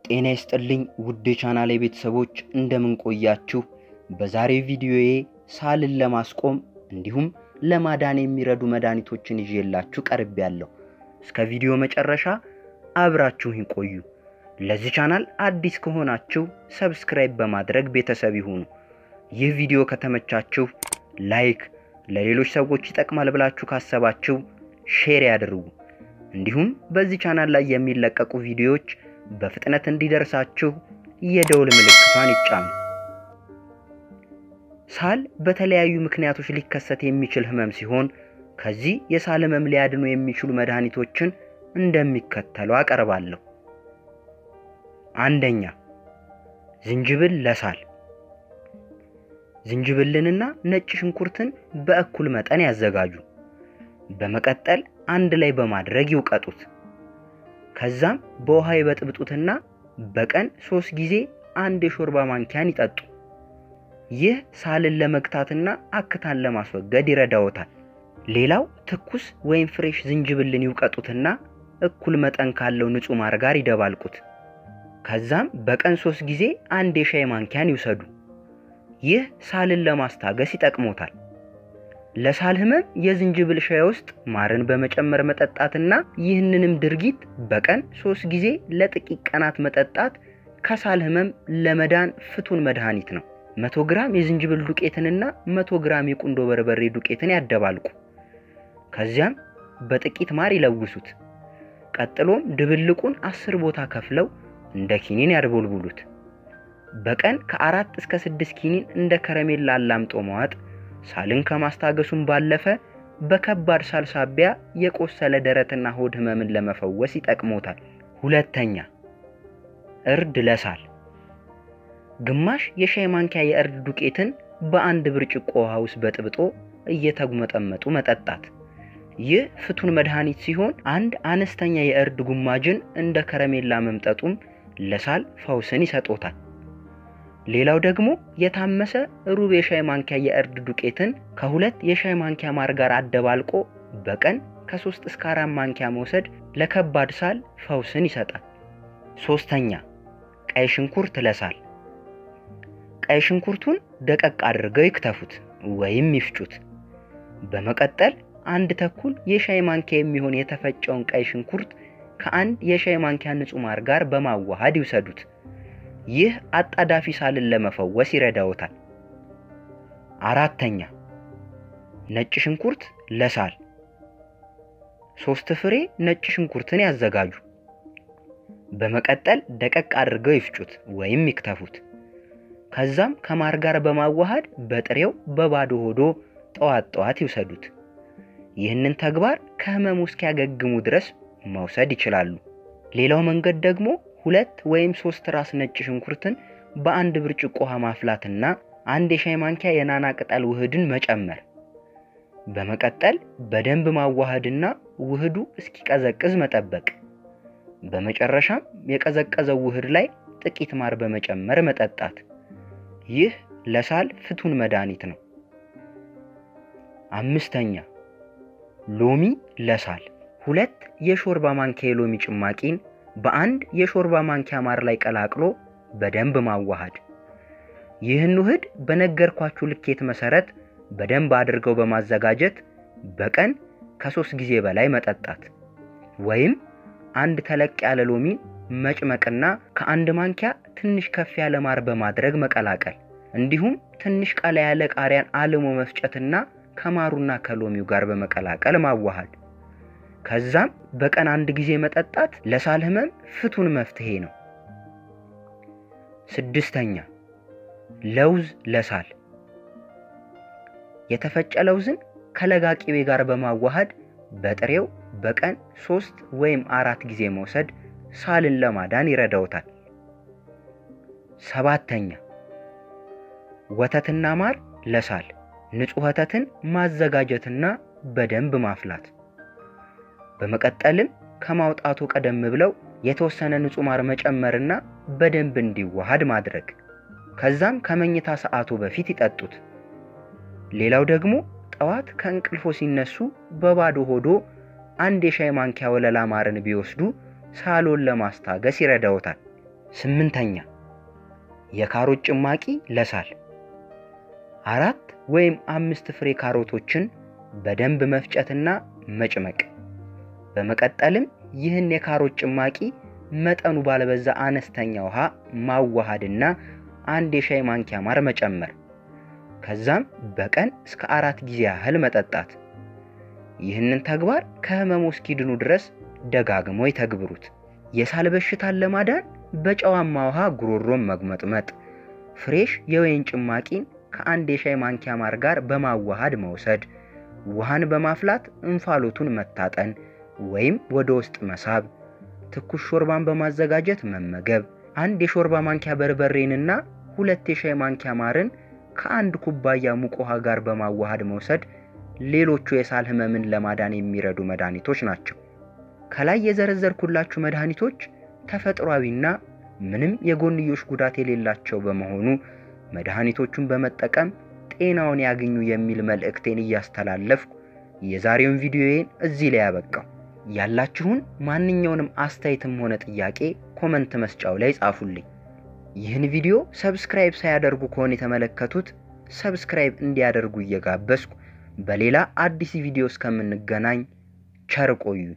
ጤና ይስጥልኝ ውድ ቻናሌ ቤተሰቦች እንደምን ቆያችሁ? በዛሬው ቪዲዮዬ ሳልን ለማስቆም እንዲሁም ለማዳን የሚረዱ መድኃኒቶችን ይዤላችሁ ቀርቤያለሁ። እስከ ቪዲዮ መጨረሻ አብራችሁኝ ቆዩ። ለዚህ ቻናል አዲስ ከሆናችሁ ሰብስክራይብ በማድረግ ቤተሰብ ይሁኑ። ይህ ቪዲዮ ከተመቻችሁ ላይክ፣ ለሌሎች ሰዎች ይጠቅማል ብላችሁ ካሰባችሁ ሼር ያድርጉ። እንዲሁም በዚህ ቻናል ላይ የሚለቀቁ ቪዲዮዎች በፍጥነት እንዲደርሳችሁ የደውል ምልክቷን ይጫኑ። ሳል በተለያዩ ምክንያቶች ሊከሰት የሚችል ህመም ሲሆን ከዚህ የሳል ህመም ሊያድኑ የሚችሉ መድኃኒቶችን እንደሚከተለው አቀርባለሁ። አንደኛ፣ ዝንጅብል ለሳል። ዝንጅብልንና ነጭ ሽንኩርትን በእኩል መጠን ያዘጋጁ። በመቀጠል አንድ ላይ በማድረግ ይውቀጡት። ከዛም በውሃ ይበጥብጡትና በቀን 3 ጊዜ አንድ የሾርባ ማንኪያን ይጠጡ። ይህ ሳልን ለመግታትና አክታን ለማስወገድ ይረዳዎታል። ሌላው ትኩስ ወይም ፍሬሽ ዝንጅብልን ይውቀጡትና እኩል መጠን ካለው ንጹህ ማር ጋር ይደባልቁት። ከዛም በቀን 3 ጊዜ አንድ የሻይ ማንኪያን ይውሰዱ። ይህ ሳልን ለማስታገስ ይጠቅሞታል። ለሳል ህመም የዝንጅብል ሻይ ውስጥ ማርን በመጨመር መጠጣትና ይህንንም ድርጊት በቀን 3 ጊዜ ለጥቂት ቀናት መጠጣት ከሳል ህመም ለመዳን ፍቱን መድኃኒት ነው። 100 ግራም የዝንጅብል ዱቄትንና 100 ግራም የቁንዶ በርበሬ ዱቄትን ያደባልቁ። ከዚያም በጥቂት ማር ይለውሱት። ቀጥሎም ድብልቁን 10 ቦታ ከፍለው እንደ ኪኒን ያድቦልቡሉት። በቀን ከ4 እስከ 6 ኪኒን እንደ ከረሜላ አላምጦ መዋጥ ሳልን ከማስታገሱም ባለፈ በከባድ ሳል ሳቢያ የቆሰለ ደረትና ሆድ ህመምን ለመፈወስ ይጠቅሞታል። ሁለተኛ፣ እርድ ለሳል። ግማሽ የሻይ ማንኪያ የእርድ ዱቄትን በአንድ ብርጭቆ ውሃ ውስጥ በጥብጦ እየተጉመጠመጡ መጠጣት። ይህ ፍቱን መድኃኒት ሲሆን አንድ አነስተኛ የእርድ ጉማጅን እንደ ከረሜላ መምጠጡም ለሳል ፈውስን ይሰጦታል። ሌላው ደግሞ የታመሰ ሩብ የሻይ ማንኪያ የእርድ ዱቄትን ከ2 የሻይ ማንኪያ ማር ጋር አደባልቆ በቀን ከ3 እስከ 4 ማንኪያ መውሰድ ለከባድ ሳል ፈውስን ይሰጣል። ሶስተኛ፣ ቀይ ሽንኩርት ለሳል። ቀይ ሽንኩርቱን ደቀቅ አድርገው ይክተፉት ወይም ይፍጩት። በመቀጠል 1 ተኩል የሻይ ማንኪያ የሚሆን የተፈጨውን ቀይ ሽንኩርት ከ1 የሻይ ማንኪያ ንጹህ ማር ጋር በማዋሃድ ይውሰዱት። ይህ አጣዳፊ ሳልን ለመፈወስ ይረዳዎታል። አራተኛ፣ ነጭ ሽንኩርት ለሳል። 3 ፍሬ ነጭ ሽንኩርትን ያዘጋጁ። በመቀጠል ደቀቅ አድርገው ይፍጩት ወይም ይክተፉት። ከዛም ከማር ጋር በማዋሃድ በጥሬው በባዶ ሆዶ ጠዋት ይውሰዱት። ይህንን ተግባር ከህመሙ እስኪያገግሙ ድረስ መውሰድ ይችላሉ። ሌላው መንገድ ደግሞ 2 ወይም 3 ራስ ነጭ ሽንኩርትን በአንድ ብርጭቆ ውሃ ማፍላትና 1 የሻይ ማንኪያ የናና ቅጠል ውህድን መጨመር። በመቀጠል በደንብ ማዋሃድና ውህዱ እስኪቀዘቅዝ መጠበቅ። በመጨረሻም የቀዘቀዘው ውህድ ላይ ጥቂት ማር በመጨመር መጠጣት። ይህ ለሳል ፍቱን መድኃኒት ነው። አምስተኛ፣ ሎሚ ለሳል። 2 የሾርባ ማንኪያ የሎሚ ጭማቂን በአንድ የሾርባ ማንኪያ ማር ላይ ቀላቅሎ በደንብ ማዋሃድ። ይህን ውህድ በነገርኳችሁ ልኬት መሰረት በደንብ አድርገው በማዘጋጀት በቀን ከ3 ጊዜ በላይ መጠጣት። ወይም 1 ተለቅ ያለ ሎሚን መጭመቅና ከ1 ማንኪያ ትንሽ ከፍ ያለ ማር በማድረግ መቀላቀል። እንዲሁም ትንሽ ቀላ ያለ ቃሪያን አልሞ መፍጨትና ከማሩና ከሎሚው ጋር በመቀላቀል ማዋሃድ። ከዛም በቀን 1 ጊዜ መጠጣት ለሳል ህመም ፍቱን መፍትሄ ነው። ስድስተኛ፣ ለውዝ ለሳል። የተፈጨ ለውዝን ከለጋ ቅቤ ጋር በማዋሃድ በጥሬው በቀን 3 ወይም 4 ጊዜ መውሰድ ሳልን ለማዳን ይረዳዎታል። ሰባተኛ፣ ወተትና ማር ለሳል። ንጹህ ወተትን ማዘጋጀትና በደንብ ማፍላት። በመቀጠልም ከማውጣቱ ቀደም ብለው የተወሰነ ንጹህ ማር መጨመርና በደንብ እንዲዋሃድ ማድረግ። ከዛም ከመኝታ ሰዓቱ በፊት ይጠጡት። ሌላው ደግሞ ጠዋት ከእንቅልፎ ሲነሱ በባዶ ሆዶ 1 የሻይ ማንኪያ ወለላ ማርን ቢወስዱ ሳሎን ለማስታገስ ይረዳዎታል። 8ኛ የካሮት ጭማቂ ለሳል 4 ወይም 5 ፍሬ ካሮቶችን በደንብ መፍጨትና መጭመቅ። በመቀጠልም ይህን የካሮት ጭማቂ መጠኑ ባለበዛ አነስተኛ ውሃ ማዋሃድና 1 የሻይ ማንኪያ ማር መጨመር። ከዛም በቀን እስከ 4 ጊዜ ያህል መጠጣት። ይህንን ተግባር ከህመሙ እስኪድኑ ድረስ ደጋግሞ ይተግብሩት። የሳል በሽታን ለማዳን በጨዋማ ውሃ ጉሮሮን መግመጥመጥ፣ ፍሬሽ የወይን ጭማቂን ከ1 የሻይ ማንኪያ ማር ጋር በማዋሃድ መውሰድ፣ ውሃን በማፍላት እንፋሎቱን መታጠን ወይም ወደ ውስጥ መሳብ፣ ትኩስ ሾርባን በማዘጋጀት መመገብ። 1 የሾርባ ማንኪያ በርበሬንና 2 የሻይ ማንኪያ ማርን ከ1 ኩባያ ሙቅ ውሃ ጋር በማዋሃድ መውሰድ ሌሎቹ የሳል ህመምን ለማዳን የሚረዱ መድኃኒቶች ናቸው። ከላይ የዘረዘርኩላችሁ መድኃኒቶች ተፈጥሯዊና ምንም የጎንዮሽ ጉዳት የሌላቸው በመሆኑ መድኃኒቶቹን በመጠቀም ጤናውን ያገኙ የሚል መልእክቴን እያስተላለፍኩ የዛሬውን ቪዲዮዬን እዚህ ላይ ያበቃው። ያላችሁን ማንኛውንም አስተያየትም ሆነ ጥያቄ ኮሜንት መስጫው ላይ ጻፉልኝ። ይህን ቪዲዮ ሰብስክራይብ ሳያደርጉ ከሆነ የተመለከቱት ሰብስክራይብ እንዲያደርጉ እየጋበዝኩ በሌላ አዲስ ቪዲዮ እስከምንገናኝ ቸር ቆዩ።